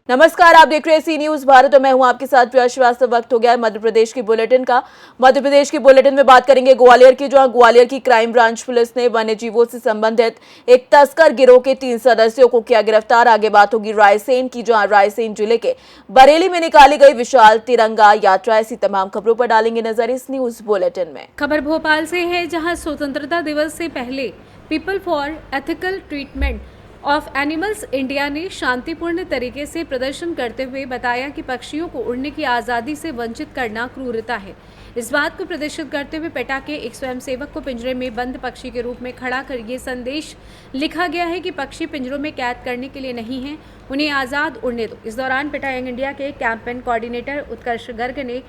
नमस्कार, आप देख रहे हैं सी न्यूज भारत और मैं हूं आपके साथ प्रिया श्रीवास्तव। वक्त हो गया है मध्य प्रदेश की बुलेटिन का। मध्य प्रदेश की बुलेटिन में बात करेंगे ग्वालियर की, जहां ग्वालियर की क्राइम ब्रांच पुलिस ने वन्य जीवों से संबंधित एक तस्कर गिरोह के 3 सदस्यों को किया गिरफ्तार। आगे बात होगी रायसेन की, जहां रायसेन जिले के बरेली में निकाली गई विशाल तिरंगा यात्रा। ऐसी तमाम खबरों पर डालेंगे नजर इस न्यूज बुलेटिन में। खबर भोपाल से है, जहां स्वतंत्रता दिवस से पहले people for ethical treatment of animals India ने शांतिपूर्ण तरीके से प्रदर्शन करते हुए बताया कि पक्षियों को उड़ने की आज़ादी से वंचित करना क्रूरता है। इस बात को प्रदर्शित करते हुए पेटा के एक स्वयंसेवक को पिंजरे में बंद पक्षी के रूप में खड़ा कर ये संदेश लिखा गया है कि पक्षी पिंजरों में कैद करने के लिए नहीं हैं, उन्हें आज़ाद उड़ने दो। इस दौरान पेटा यंग इंडिया के कैंपेन कोऑर्डिनेटर उत्कर्ष गर्ग ने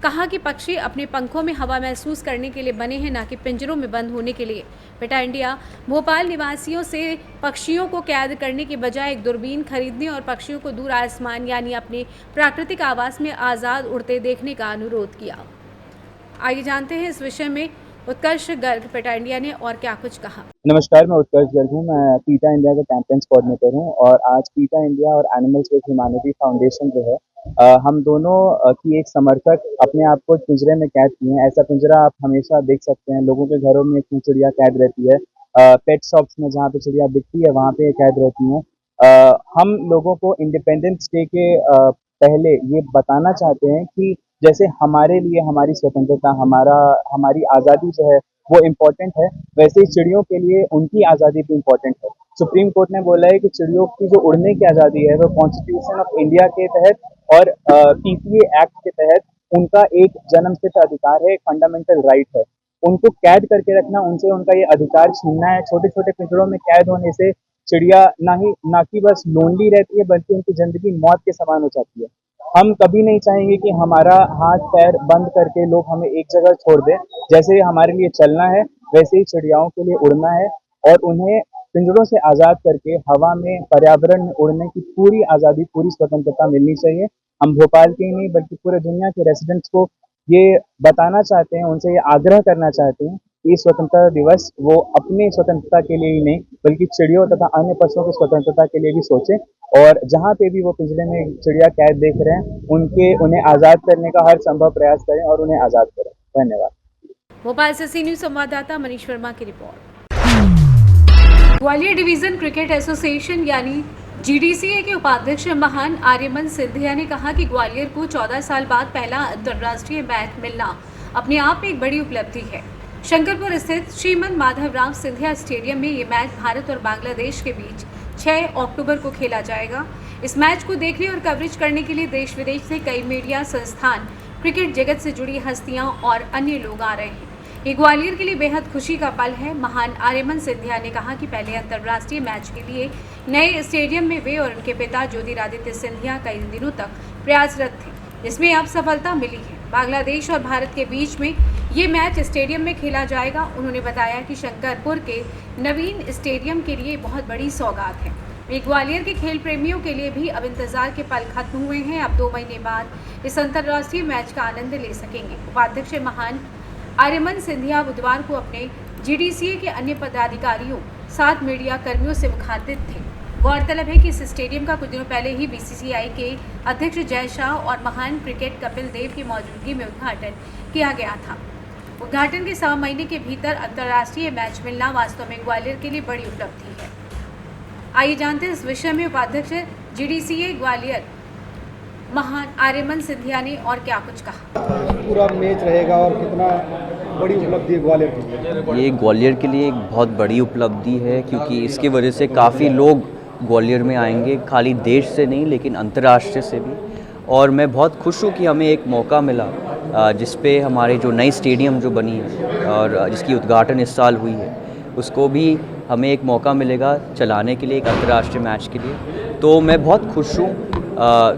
कहा कि पक्षी अपने पंखों में हवा महसूस करने के लिए बने हैं, ना कि पिंजरों में बंद होने के लिए। पेटा इंडिया भोपाल निवासियों से पक्षियों को कैद करने के बजाय एक दूरबीन खरीदने और पक्षियों को दूर आसमान यानी अपने प्राकृतिक आवास में आज़ाद उड़ते देखने का अनुरोध किया। आइए जानते हैं इस विषय में उत्कर्ष गर्ग पेटा इंडिया ने और क्या कुछ कहा। नमस्कार, मैं उत्कर्ष गर्ग हूँ। मैं पीटा इंडिया का कैंपेन्स कोऑर्डिनेटर हूँ और आज पीटा इंडिया और एनिमल्स विद ह्यूमैनिटी फाउंडेशन जो है हम दोनों की एक समर्थक अपने आप को पिंजरे में कैद किए हैं। ऐसा पिंजरा आप हमेशा देख सकते हैं, लोगों के घरों में इतनी चिड़िया कैद रहती है, पेट शॉप्स में जहाँ पे चिड़िया बिकती है वहाँ पे कैद रहती हैं। हम लोगों को इंडिपेंडेंस डे के पहले ये बताना चाहते हैं कि जैसे हमारे लिए हमारी स्वतंत्रता, हमारी आज़ादी जो है वो इम्पोर्टेंट है, वैसे ही चिड़ियों के लिए उनकी आज़ादी भी इम्पोर्टेंट है। सुप्रीम कोर्ट ने बोला है कि चिड़ियों की जो उड़ने की आज़ादी है वो कॉन्स्टिट्यूशन ऑफ इंडिया के तहत और पीसीए एक्ट के तहत उनका एक जन्मसिद्ध अधिकार है, एक फंडामेंटल राइट है। उनको कैद करके रखना, उनसे उनका ये अधिकार छीनना है। छोटे छोटे पिंजरों में कैद होने से चिड़िया ना कि बस लोनली रहती है, बल्कि उनकी जिंदगी मौत के समान हो जाती है। हम कभी नहीं चाहेंगे कि हमारा हाथ पैर बंद करके लोग हमें एक जगह छोड़ दें। जैसे हमारे लिए चलना है, वैसे ही चिड़ियाओं के लिए उड़ना है और उन्हें पिंजरों से आज़ाद करके हवा में, पर्यावरण में उड़ने की पूरी आज़ादी, पूरी स्वतंत्रता मिलनी चाहिए। हम भोपाल के ही नहीं बल्कि पूरे दुनिया के रेसिडेंट्स को ये बताना चाहते हैं, उनसे ये आग्रह करना चाहते हैं कि स्वतंत्रता दिवस वो अपनी स्वतंत्रता के लिए ही नहीं बल्कि चिड़ियों तथा अन्य पशुओं की स्वतंत्रता के लिए भी सोचें और जहाँ पे भी वो पिंजरे में चिड़िया कैद देख रहे हैं उन्हें आज़ाद करने का हर संभव प्रयास करें और उन्हें आज़ाद करें। धन्यवाद। भोपाल से सी न्यूज संवाददाता मनीष वर्मा की report. Gwalior division cricket association यानी जीडीसीए के उपाध्यक्ष महान आर्यमन सिंधिया ने कहा कि ग्वालियर को 14 साल बाद पहला अंतर्राष्ट्रीय मैच मिलना अपने आप में एक बड़ी उपलब्धि है। शंकरपुर स्थित श्रीमद माधवराव सिंधिया स्टेडियम में ये मैच भारत और बांग्लादेश के बीच 6 अक्टूबर को खेला जाएगा। इस मैच को देखने और कवरेज करने के लिए देश विदेश से कई मीडिया संस्थान, क्रिकेट जगत से जुड़ी हस्तियां और अन्य लोग आ रहे हैं। ये ग्वालियर के लिए बेहद खुशी का पल है। महान आर्यमन सिंधिया ने कहा कि पहले अंतर्राष्ट्रीय मैच के लिए नए स्टेडियम में वे और उनके पिता ज्योतिरादित्य सिंधिया कई दिनों तक प्रयासरत थे, जिसमें अब सफलता मिली है। बांग्लादेश और भारत के बीच में ये मैच स्टेडियम में खेला जाएगा। उन्होंने बताया कि शंकरपुर के नवीन स्टेडियम के लिए बहुत बड़ी सौगात है। वे ग्वालियर के खेल प्रेमियों के लिए भी अब इंतजार के पल खत्म हुए हैं। अब 2 महीने बाद इस अंतर्राष्ट्रीय मैच का आनंद ले सकेंगे। उपाध्यक्ष महान आर्यमन सिंधिया बुधवार को अपने जीडीसीए के अन्य पदाधिकारियों साथ मीडिया कर्मियों से मुखातिब थे। गौरतलब है कि इस स्टेडियम का कुछ दिनों पहले ही बीसीसीआई के अध्यक्ष जय शाह और महान क्रिकेट कपिल देव की मौजूदगी में उद्घाटन किया गया था। उद्घाटन के 6 महीने के भीतर अंतर्राष्ट्रीय मैच मिलना वास्तव में ग्वालियर के लिए बड़ी उपलब्धि है। आइए जानते हैं इस विषय में उपाध्यक्ष जीडीसीए ग्वालियर महान आर्यमन सिंधिया ने और क्या कुछ कहा। पूरा मैच रहेगा और कितना बड़ी उपलब्धि है ग्वालियर के लिए? ये ग्वालियर के लिए एक बहुत बड़ी उपलब्धि है, क्योंकि इसकी वजह से काफ़ी लोग ग्वालियर में आएंगे, खाली देश से नहीं लेकिन अंतर्राष्ट्रीय से भी। और मैं बहुत खुश हूँ कि हमें एक मौका मिला जिस पे हमारे जो नई स्टेडियम जो बनी है और जिसकी उद्घाटन इस साल हुई है, उसको भी हमें एक मौका मिलेगा चलाने के लिए, एक अंतर्राष्ट्रीय मैच के लिए। तो मैं बहुत खुश हूँ।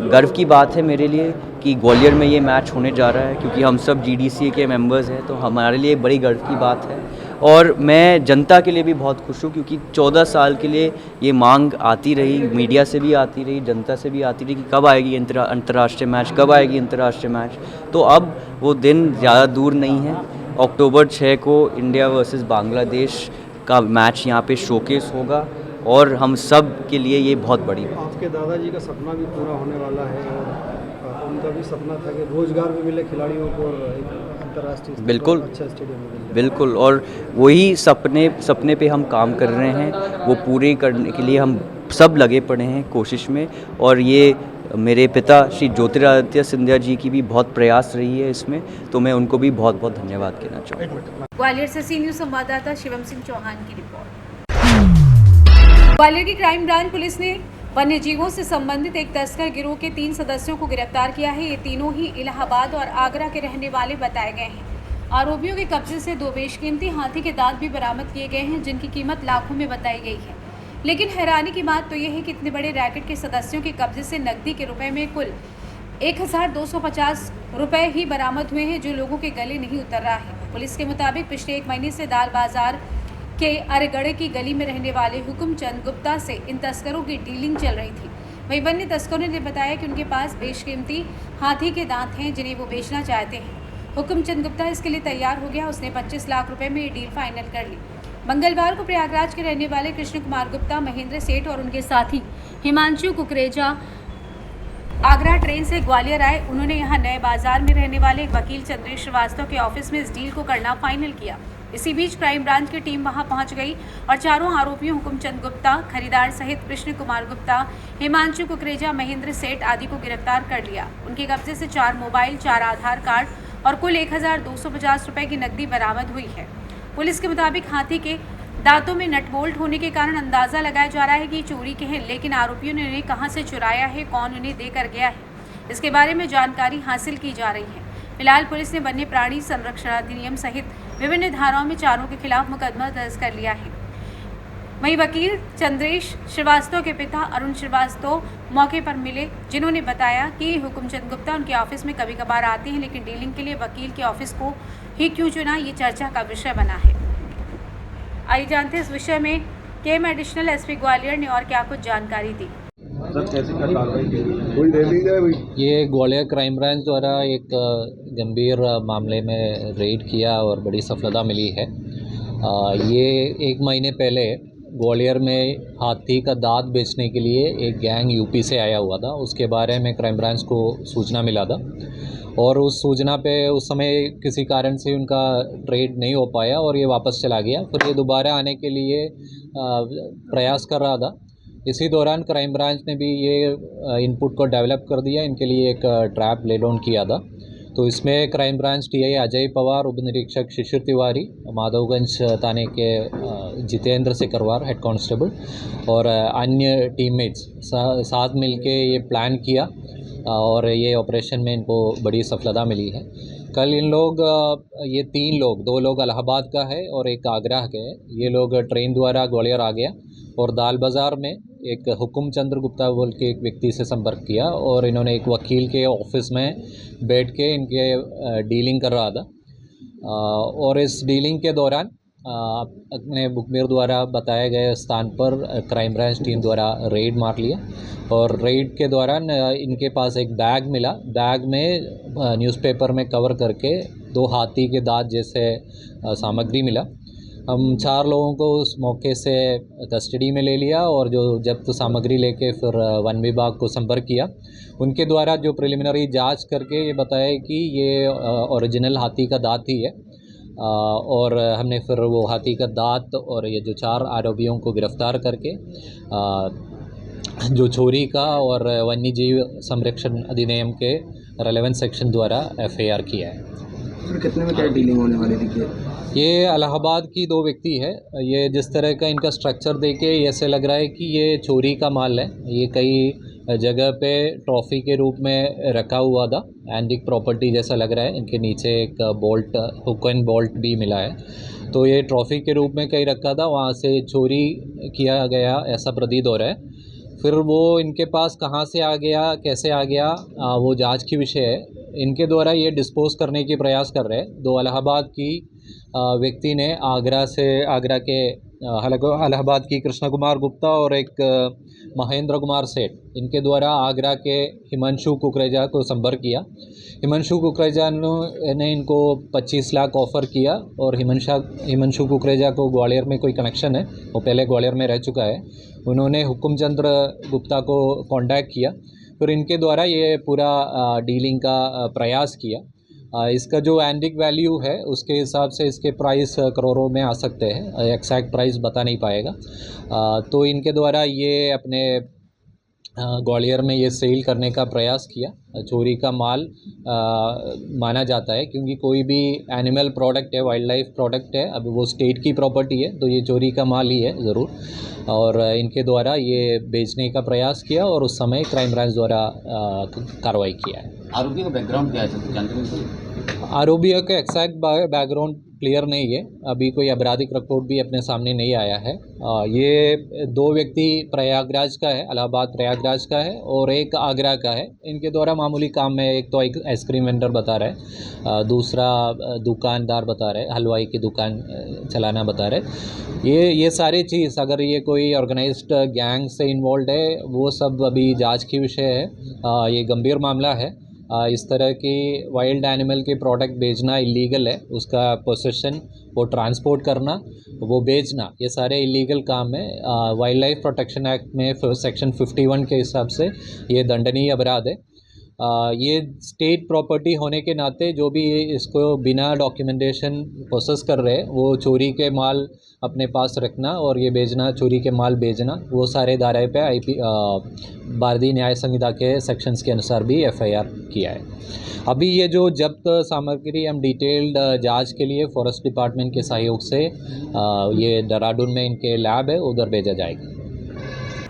गर्व की बात है मेरे लिए कि ग्वालियर में ये मैच होने जा रहा है, क्योंकि हम सब जीडीसीए के मेंबर्स हैं, तो हमारे लिए बड़ी गर्व की बात है। और मैं जनता के लिए भी बहुत खुश हूँ, क्योंकि 14 साल के लिए ये मांग आती रही, मीडिया से भी आती रही, जनता से भी आती रही कि कब आएगी अंतर्राष्ट्रीय मैच, कब आएगी अंतर्राष्ट्रीय मैच। तो अब वो दिन ज़्यादा दूर नहीं है। अक्टूबर 6 को इंडिया वर्सेस बांग्लादेश का मैच यहाँ पे शोकेस होगा और हम सब के लिए ये बहुत बड़ी बात। आपके दादाजी का सपना भी पूरा होने वाला है और उनका भी सपना था कि रोजगार भी मिले खिलाड़ियों को और एक अंतर्राष्ट्रीय स्तर पर बिल्कुल। अच्छा स्टेडियम मिल जाए। बिल्कुल, और वही सपने पे हम काम कर रहे हैं, वो पूरे करने के लिए हम सब लगे पड़े हैं कोशिश में। और ये मेरे पिता श्री ज्योतिरादित्य सिंधिया जी की भी बहुत प्रयास रही है इसमें, तो मैं उनको भी बहुत बहुत धन्यवाद कहना चाहूँगा। ग्वालियर से सी न्यूज संवाददाता शिवम सिंह चौहान की रिपोर्ट। ग्वालियर की क्राइम ब्रांच पुलिस ने वन्य जीवों से संबंधित एक तस्कर गिरोह के 3 सदस्यों को गिरफ्तार किया है। ये तीनों ही इलाहाबाद और आगरा के रहने वाले बताए गए हैं। आरोपियों के कब्जे से 2 बेशकीमती हाथी के दांत भी बरामद किए गए हैं, जिनकी कीमत लाखों में बताई गई है। लेकिन हैरानी की बात तो यह है कि इतने बड़े रैकेट के सदस्यों के कब्जे से नकदी के रुपए में कुल 1250 रुपए ही बरामद हुए हैं, जो लोगों के गले नहीं उतर रहा है। पुलिस के मुताबिक पिछले 1 महीने से दाल बाजार के अरेगड़े की गली में रहने वाले हुकुमचंद गुप्ता से इन तस्करों की डीलिंग चल रही थी। वहीं वन्य तस्करों ने बताया कि उनके पास बेशकीमती हाथी के दांत हैं, जिन्हें वो बेचना चाहते हैं। हुकुमचंद गुप्ता इसके लिए तैयार हो गया। उसने 25 लाख रुपए में ये डील फाइनल कर ली। मंगलवार को प्रयागराज के रहने वाले कृष्ण कुमार गुप्ता, महेंद्र सेठ और उनके साथी हिमांशु कुकरेजा आगरा ट्रेन से ग्वालियर आए। उन्होंने यहां नए बाजार में रहने वाले एक वकील चंद्रेश श्रीवास्तव के ऑफिस में इस डील को करना फाइनल किया। इसी बीच क्राइम ब्रांच की टीम वहां पहुंच गई और चारों आरोपियों हुकुमचंद गुप्ता, खरीदार सहित कृष्ण कुमार गुप्ता, हिमांशु कुकरेजा, महेंद्र सेठ आदि को गिरफ्तार कर लिया। उनके कब्जे से 4 मोबाइल, 4 आधार कार्ड और कुल 1250 रुपए की नकदी बरामद हुई है। पुलिस के मुताबिक हाथी के दांतों में नट बोल्ट होने के कारण अंदाजा लगाया जा रहा है कि चोरी के हैं, लेकिन आरोपियों ने उन्हें कहां से चुराया है, कौन उन्हें देकर गया है, इसके बारे में जानकारी हासिल की जा रही है। फिलहाल पुलिस ने वन्य प्राणी संरक्षण अधिनियम सहित विभिन्न धाराओं में चारों के खिलाफ मुकदमा दर्ज कर लिया है। वहीं वकील चंद्रेश श्रीवास्तव के पिता अरुण श्रीवास्तव मौके पर मिले, जिन्होंने बताया कि हुकुमचंद गुप्ता उनके ऑफिस में कभी कभार आते हैं, लेकिन डीलिंग के लिए वकील के ऑफिस को ही क्यों चुना, ये चर्चा का विषय बना है। आइए जानते हैं इस विषय में केम एडिशनल एसपी ग्वालियर ने और क्या कुछ जानकारी दी। ये ग्वालियर क्राइम ब्रांच द्वारा एक गंभीर मामले में रेड किया और बड़ी सफलता मिली है। ये 1 महीने पहले ग्वालियर में हाथी का दांत बेचने के लिए एक गैंग यूपी से आया हुआ था। उसके बारे में क्राइम ब्रांच को सूचना मिला था और उस सूचना पे उस समय किसी कारण से उनका ट्रेड नहीं हो पाया और ये वापस चला गया। फिर ये दोबारा आने के लिए प्रयास कर रहा था। इसी दौरान क्राइम ब्रांच ने भी ये इनपुट को डेवलप कर दिया, इनके लिए एक ट्रैप ले डाउन किया था। तो इसमें crime branch TI Ajay Pawar, उप निरीक्षक शिशिर तिवारी, माधवगंज थाने के जितेंद्र सिकरवार हेड कांस्टेबल और अन्य टीममेट्स साथ मिलके ये प्लान किया और ये ऑपरेशन में इनको बड़ी सफलता मिली है। कल इन लोग ये 3 लोग, 2 लोग इलाहाबाद का है और एक आगरा के है, ये लोग ट्रेन द्वारा ग्वालियर आ गया और दाल बाज़ार में एक हुकुमचंद गुप्ता बोल के एक व्यक्ति से संपर्क किया और इन्होंने एक वकील के ऑफिस में बैठ के इनके डीलिंग कर रहा था। और इस डीलिंग के दौरान अपने बुकमेर द्वारा बताए गए स्थान पर क्राइम ब्रांच टीम द्वारा रेड मार लिया और रेड के दौरान इनके पास एक बैग मिला। बैग में न्यूज़पेपर में कवर करके 2 हाथी के दांत जैसे सामग्री मिला। हम 4 लोगों को उस मौके से कस्टडी में ले लिया और जो जब्त सामग्री लेके फिर वन विभाग को संपर्क किया। उनके द्वारा जो प्रिलिमिनरी जांच करके ये बताया कि ये ओरिजिनल हाथी का दांत ही है और हमने फिर वो हाथी का दांत और ये जो 4 आरोपियों को गिरफ्तार करके जो चोरी का और वन्य जीव संरक्षण अधिनियम के रेलेवेंट सेक्शन द्वारा FIR किया है। फिर कितने में क्या डीलिंग होने वाली थी? ये इलाहाबाद की 2 व्यक्ति है। ये जिस तरह का इनका स्ट्रक्चर देखे ऐसे लग रहा है कि ये चोरी का माल है। ये कई जगह पे ट्रॉफी के रूप में रखा हुआ था, एंटिक प्रॉपर्टी जैसा लग रहा है। इनके नीचे एक बोल्ट, हुक एंड बोल्ट भी मिला है, तो ये ट्रॉफी के रूप में कहीं रखा था, वहाँ से चोरी किया गया ऐसा प्रतीत हो रहा है। फिर वो इनके पास कहाँ से आ गया, कैसे आ गया, वो जांच की विषय है। इनके द्वारा ये डिस्पोज करने की प्रयास कर रहे हैं। 2 इलाहाबाद की व्यक्ति ने आगरा के इलाहाबाद की कृष्ण कुमार गुप्ता और एक महेंद्र कुमार सेठ, इनके द्वारा आगरा के हिमांशु कुकरेजा को संपर्क किया। हिमांशु कुकरेजा ने इनको 25 लाख ऑफ़र किया और हिमांशु कुकरेजा को ग्वालियर में कोई कनेक्शन है, वो पहले ग्वालियर में रह चुका है। उन्होंने हुकुम चंद्र गुप्ता को कांटेक्ट किया, फिर इनके द्वारा ये पूरा डीलिंग का प्रयास किया। इसका जो एंडिक वैल्यू है उसके हिसाब से इसके प्राइस करोड़ों में आ सकते हैं, एक्जैक्ट प्राइस बता नहीं पाएगा। तो इनके द्वारा ये अपने ग्वालियर में ये सेल करने का प्रयास किया। चोरी का माल माना जाता है, क्योंकि कोई भी एनिमल प्रोडक्ट है, वाइल्ड लाइफ प्रोडक्ट है, अब वो स्टेट की प्रॉपर्टी है, तो ये चोरी का माल ही है ज़रूर। और इनके द्वारा ये बेचने का प्रयास किया और उस समय क्राइम ब्रांच द्वारा कार्रवाई किया है। आरोपी का बैकग्राउंड क्या है, जानते हैं? आरोपियों का एक्जैक्ट बैकग्राउंड क्लियर नहीं है, अभी कोई आपराधिक रिपोर्ट भी अपने सामने नहीं आया है। ये दो व्यक्ति प्रयागराज का है, इलाहाबाद प्रयागराज का है, और एक आगरा का है। इनके द्वारा मामूली काम में एक तो एक आइसक्रीम वेंडर बता रहा है, दूसरा दुकानदार बता रहे, हलवाई की दुकान चलाना बता रहे। ये सारी चीज़, अगर ये कोई ऑर्गेनाइज्ड गैंग से इन्वॉल्व है, वो सब अभी जांच की विषय है। ये गंभीर मामला है। इस तरह की वाइल्ड एनिमल के प्रोडक्ट बेचना इलीगल है, उसका पोसेशन, वो ट्रांसपोर्ट करना, वो बेचना, ये सारे इलीगल काम है। वाइल्ड लाइफ प्रोटेक्शन एक्ट में सेक्शन 51 के हिसाब से ये दंडनीय अपराध है। ये स्टेट प्रॉपर्टी होने के नाते जो भी इसको बिना डॉक्यूमेंटेशन प्रोसेस कर रहे हैं, वो चोरी के माल अपने पास रखना और ये बेचना, चोरी के माल बेचना, वो सारे धाराएं पे भारतीय न्याय संहिता के सेक्शंस के अनुसार भी FIR किया है। अभी ये जो जब्त सामग्री हम डिटेल्ड जांच के लिए फॉरेस्ट डिपार्टमेंट के सहयोग से ये देहरादून में इनके लैब है, उधर भेजा जाएगा।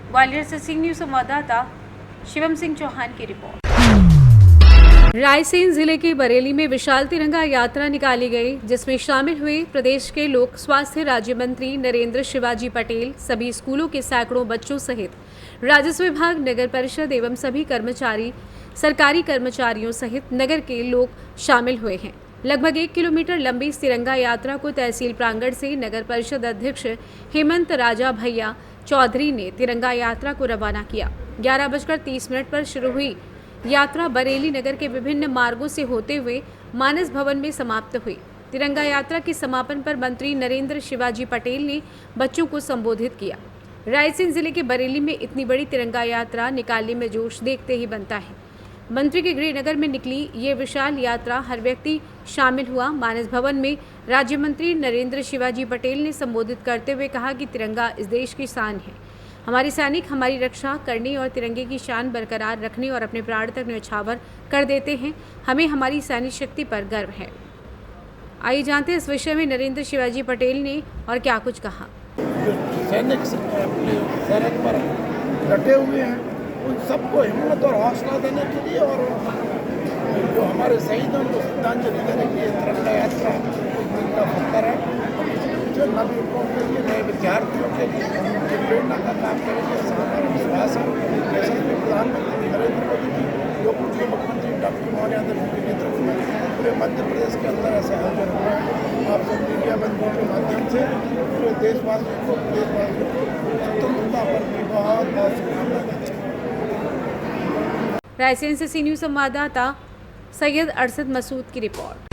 ग्वालियर से सिंह न्यूज़ संवाददाता शिवम सिंह चौहान की रिपोर्ट। रायसेन जिले के बरेली में विशाल तिरंगा यात्रा निकाली गई, जिसमें शामिल हुए प्रदेश के लोक स्वास्थ्य राज्य मंत्री नरेंद्र शिवाजी पटेल, सभी स्कूलों के सैकड़ों बच्चों सहित राजस्व विभाग, नगर परिषद एवं सभी कर्मचारी, सरकारी कर्मचारियों सहित नगर के लोग शामिल हुए हैं। लगभग 1 किलोमीटर लंबी इस तिरंगा यात्रा को तहसील प्रांगण से नगर परिषद अध्यक्ष हेमंत राजा भैया चौधरी ने तिरंगा यात्रा को रवाना किया। 11:30 पर शुरू हुई यात्रा बरेली नगर के विभिन्न मार्गों से होते हुए मानस भवन में समाप्त हुई। तिरंगा यात्रा के समापन पर मंत्री नरेंद्र शिवाजी पटेल ने बच्चों को संबोधित किया। रायसेन जिले के बरेली में इतनी बड़ी तिरंगा यात्रा निकालने में जोश देखते ही बनता है। मंत्री के गृहनगर में निकली ये विशाल यात्रा, हर व्यक्ति शामिल हुआ। मानस भवन में राज्य मंत्री नरेंद्र शिवाजी पटेल ने संबोधित करते हुए कहा कि तिरंगा इस देश की शान है। हमारे सैनिक हमारी रक्षा करने और तिरंगे की शान बरकरार रखने और अपने प्राण तक न्यौछावर कर देते हैं। हमें हमारी सैनिक शक्ति पर गर्व है। आइए जानते हैं इस विषय में नरेंद्र शिवाजी पटेल ने और क्या कुछ कहा। सैनिक अपनी सरहद पर डटे हुए हैं, उन सबको हिम्मत और हौसला देने के लिए और जो हमारे शहीद हैं उनको श्रद्धांजलि देने के लिए तिरंगा यात्रा का फकर है। जो नागरिकों के लिए, नए विद्यार्थियों के लिए जो प्रेरणा का काम करेंगे, ऐसा हमारा विश्वास है। जैसे कि प्रधानमंत्री नरेंद्र मोदी जी, जो पूर्व मुख्यमंत्री डॉक्टर मोहन यादव के नेतृत्व में पूरे मध्य प्रदेश के अंदर ऐसा आयोजन हुआ है। आप सब मीडिया बंधुओं के माध्यम से पूरे देशवासियों को स्वतंत्रता पर भी बहुत बहुत शुभकामनाएं देते हैं। रायसेन से सी न्यूज़ संवाददाता सैयद अरशद मसूद की रिपोर्ट।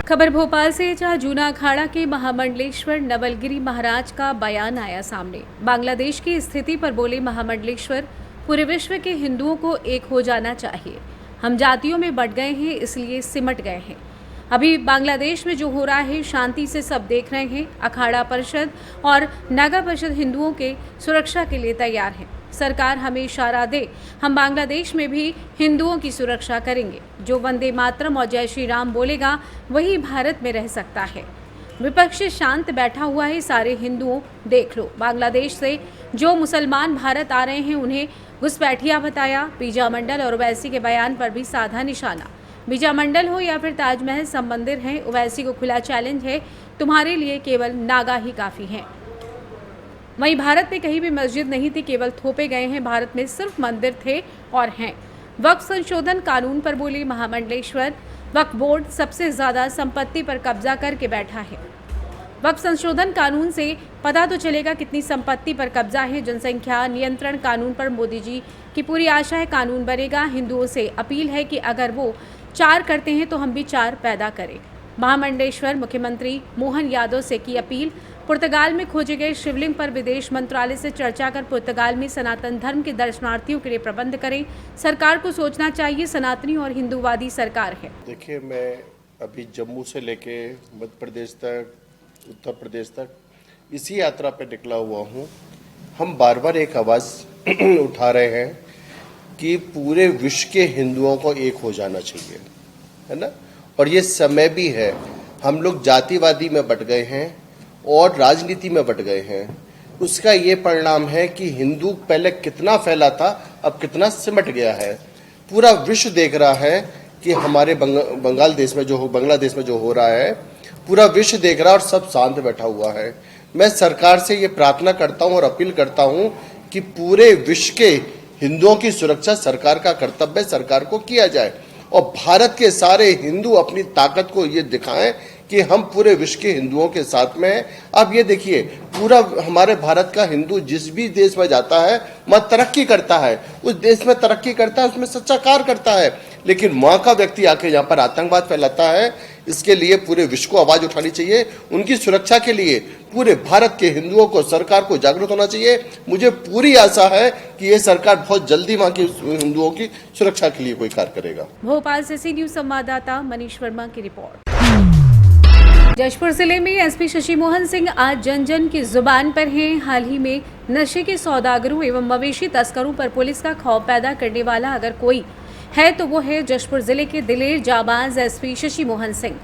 खबर भोपाल से, जहां जूना अखाड़ा के महामंडलेश्वर नवलगिरी महाराज का बयान आया सामने। बांग्लादेश की स्थिति पर बोले महामंडलेश्वर, पूरे विश्व के हिंदुओं को एक हो जाना चाहिए। हम जातियों में बंट गए हैं, इसलिए सिमट गए हैं। अभी बांग्लादेश में जो हो रहा है, शांति से सब देख रहे हैं। अखाड़ा परिषद और नागा परिषद हिंदुओं के सुरक्षा के लिए तैयार है। सरकार हमें इशारा दे, हम बांग्लादेश में भी हिंदुओं की सुरक्षा करेंगे। जो वंदे मातरम और जय श्री राम बोलेगा, वही भारत में रह सकता है। विपक्ष शांत बैठा हुआ है, सारे हिंदुओं देख लो। बांग्लादेश से जो मुसलमान भारत आ रहे हैं, उन्हें घुसपैठिया बताया। बीजा मंडल और ओवैसी के बयान पर भी साधा निशाना। बीजा मंडल हो या फिर ताजमहल सब मंदिर हैं, ओवैसी को खुला चैलेंज है, तुम्हारे लिए केवल नागा ही काफ़ी हैं। वहीं भारत में कहीं भी मस्जिद नहीं थी, केवल थोपे गए हैं। भारत में सिर्फ मंदिर थे और हैं। वक्फ संशोधन कानून पर बोले महामंडलेश्वर, वक्फ बोर्ड सबसे ज़्यादा संपत्ति पर कब्जा करके बैठा है। वक्फ संशोधन कानून से पता तो चलेगा कितनी संपत्ति पर कब्जा है। जनसंख्या नियंत्रण कानून पर मोदी जी की पूरी आशा है कानून बनेगा। हिंदुओं से अपील है कि अगर वो 4 करते हैं तो हम भी 4 पैदा करें। महामंडलेश्वर मुख्यमंत्री मोहन यादव से की अपील। पुर्तगाल में खोजे गए शिवलिंग पर विदेश मंत्रालय से चर्चा कर पुर्तगाल में सनातन धर्म के दर्शनार्थियों के लिए प्रबंध करें। सरकार को सोचना चाहिए, सनातनी और हिंदूवादी सरकार है। देखिए, मैं अभी जम्मू से लेके मध्य प्रदेश तक, उत्तर प्रदेश तक इसी यात्रा पे निकला हुआ हूँ। हम बार बार एक आवाज़ उठा रहे हैं कि पूरे विश्व के हिंदुओं को एक हो जाना चाहिए, है ना। और ये समय भी है। हम लोग जातिवादी में बट गए हैं और राजनीति में बट गए हैं। उसका ये परिणाम है कि हिंदू पहले कितना फैला था, अब कितना सिमट गया है। पूरा विश्व देख रहा है कि हमारे बांग्लादेश में जो हो रहा है, पूरा विश्व देख रहा है और सब शांत बैठा हुआ है। मैं सरकार से ये प्रार्थना करता हूँ और अपील करता हूँ कि पूरे विश्व के हिंदुओं की सुरक्षा सरकार का कर्तव्य, सरकार को किया जाए और भारत के सारे हिंदू अपनी ताकत को ये दिखाएं कि हम पूरे विश्व के हिंदुओं के साथ में हैं। अब ये देखिए, पूरा हमारे भारत का हिंदू जिस भी देश में जाता है वहाँ तरक्की करता है, उस देश में तरक्की करता है, उसमें सच्चा कार्य करता है। लेकिन वहाँ का व्यक्ति आके यहाँ पर आतंकवाद फैलाता है। इसके लिए पूरे विश्व को आवाज़ उठानी चाहिए। उनकी सुरक्षा के लिए पूरे भारत के हिंदुओं को, सरकार को जागरूक होना चाहिए। मुझे पूरी आशा है कि ये सरकार बहुत जल्दी वहाँ के हिंदुओं की सुरक्षा के लिए कोई कार्य करेगा। भोपाल से सी न्यूज संवाददाता मनीष वर्मा की रिपोर्ट। जशपुर जिले में एसपी शशि मोहन सिंह आज जन जन की जुबान पर हैं। हाल ही में नशे के सौदागरों एवं मवेशी तस्करों पर पुलिस का खौफ पैदा करने वाला अगर कोई है तो वो है जशपुर जिले के दिलेर जाबाज एसपी शशि मोहन सिंह।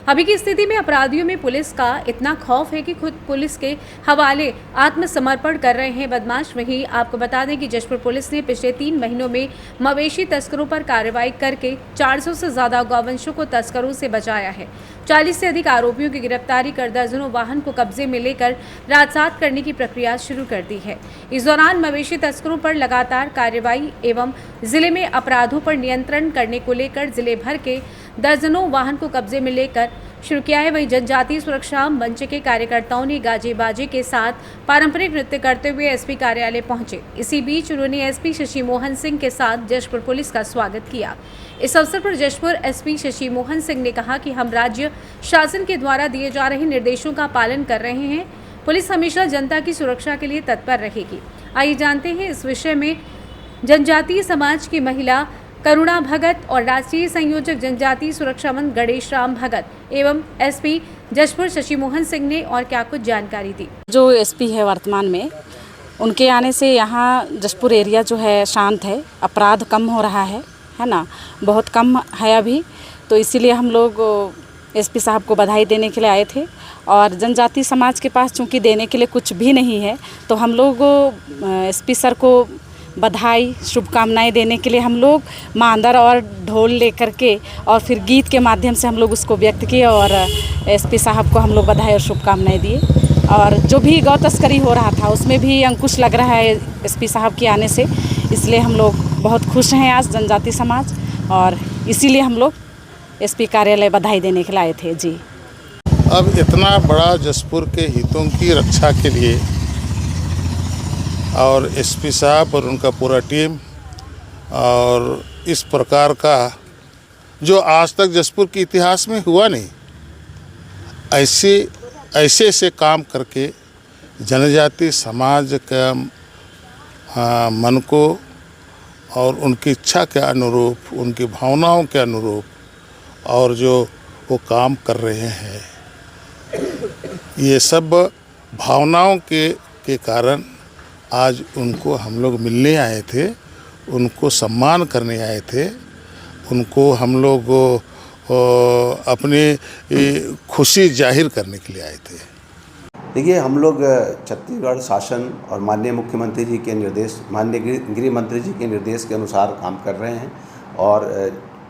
अभी की स्थिति में अपराधियों में पुलिस का इतना खौफ है कि खुद पुलिस के हवाले आत्मसमर्पण कर रहे हैं बदमाश। वहीं आपको बता दें कि जशपुर पुलिस ने पिछले 3 महीनों में मवेशी तस्करों पर कार्रवाई करके 400 से ज्यादा गौवंशों को तस्करों से बचाया है। 40 से अधिक आरोपियों की गिरफ्तारी कर दर्जनों वाहन को कब्जे में लेकर राजसात करने की प्रक्रिया शुरू कर दी है। इस दौरान मवेशी तस्करों पर लगातार कार्रवाई एवं जिले में अपराधों पर नियंत्रण करने को लेकर जिले भर के दर्जनों वाहन को कब्जे में लेकर शुरू किया है। वहीं जनजातीय सुरक्षा मंच के कार्यकर्ताओं ने गाजे बाजे के साथ पारंपरिक नृत्य करते हुए एसपी कार्यालय पहुंचे। इसी बीच उन्होंने एसपी शशि मोहन सिंह के साथ जशपुर पुलिस का स्वागत किया। इस अवसर पर जशपुर एसपी शशि मोहन सिंह ने कहा कि हम राज्य शासन के द्वारा दिए जा रहे निर्देशों का पालन कर रहे हैं। पुलिस हमेशा जनता की सुरक्षा के लिए तत्पर रहेगी। आइए जानते हैं इस विषय में जनजातीय समाज की महिला करुणा भगत और राष्ट्रीय संयोजक जनजातीय सुरक्षा मंच गणेश राम भगत एवं एसपी जशपुर शशि मोहन सिंह ने और क्या कुछ जानकारी दी। जो एसपी है वर्तमान में, उनके आने से यहाँ जशपुर एरिया जो है शांत है, अपराध कम हो रहा है ना, बहुत कम है अभी। तो इसीलिए हम लोग एसपी साहब को बधाई देने के लिए आए थे और जनजातीय समाज के पास चूँकि देने के लिए कुछ भी नहीं है, तो हम लोग एसपी सर को बधाई शुभकामनाएं देने के लिए हम लोग मांदर और ढोल लेकर के और फिर गीत के माध्यम से हम लोग उसको व्यक्त किए और एसपी साहब को हम लोग बधाई और शुभकामनाएं दिए। और जो भी गौ तस्करी हो रहा था उसमें भी अंकुश लग रहा है एसपी साहब के आने से, इसलिए हम लोग बहुत खुश हैं आज जनजातीय समाज, और इसीलिए हम लोग एसपी कार्यालय बधाई देने के लिए आए थे। जी, अब इतना बड़ा जशपुर के हितों की रक्षा के लिए और एसपी साहब और उनका पूरा टीम और इस प्रकार का जो आज तक जशपुर के इतिहास में हुआ नहीं, ऐसे काम करके जनजाति समाज का मन को और उनकी इच्छा के अनुरूप, उनकी भावनाओं के अनुरूप और जो वो काम कर रहे हैं, ये सब भावनाओं के कारण आज उनको हम लोग मिलने आए थे, उनको सम्मान करने आए थे, उनको हम लोग अपनी खुशी जाहिर करने के लिए आए थे। देखिए, हम लोग छत्तीसगढ़ शासन और माननीय मुख्यमंत्री जी के निर्देश, माननीय गृह मंत्री जी के निर्देश के अनुसार काम कर रहे हैं और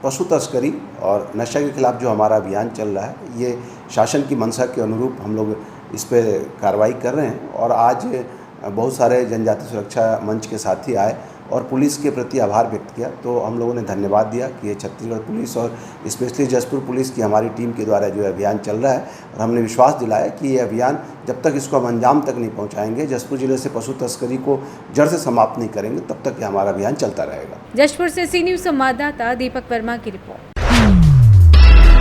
पशु तस्करी और नशा के खिलाफ जो हमारा अभियान चल रहा है, ये शासन की मंशा के अनुरूप हम लोग इस पर कार्रवाई कर रहे हैं। और आज बहुत सारे जनजाति सुरक्षा मंच के साथी आए और पुलिस के प्रति आभार व्यक्त किया, तो हम लोगों ने धन्यवाद दिया कि ये छत्तीसगढ़ पुलिस और स्पेशली जशपुर पुलिस की हमारी टीम के द्वारा जो अभियान चल रहा है, और हमने विश्वास दिलाया कि ये अभियान जब तक इसको हम अंजाम तक नहीं पहुंचाएंगे, जशपुर जिले से पशु तस्करी को जड़ से समाप्त नहीं करेंगे, तब तक ये हमारा अभियान चलता रहेगा। जशपुर से सी न्यूज संवाददाता दीपक वर्मा की रिपोर्ट।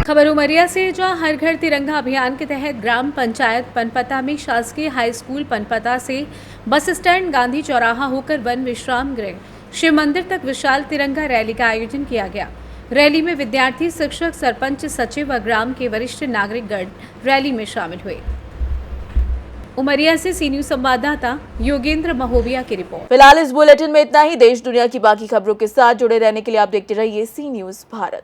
खबर उमरिया से, जहां हर घर तिरंगा अभियान के तहत ग्राम पंचायत पनपता में शासकीय हाई स्कूल पनपता से बस स्टैंड, गांधी चौराहा होकर वन विश्राम गृह, शिव मंदिर तक विशाल तिरंगा रैली का आयोजन किया गया। रैली में विद्यार्थी, शिक्षक, सरपंच, सचिव व ग्राम के वरिष्ठ नागरिकगण रैली में शामिल हुए। उमरिया से सी न्यूज संवाददाता योगेंद्र महोबिया की रिपोर्ट। फिलहाल इस बुलेटिन में इतना ही। देश दुनिया की बाकी खबरों के साथ जुड़े रहने के लिए आप देखते रहिए सी न्यूज भारत।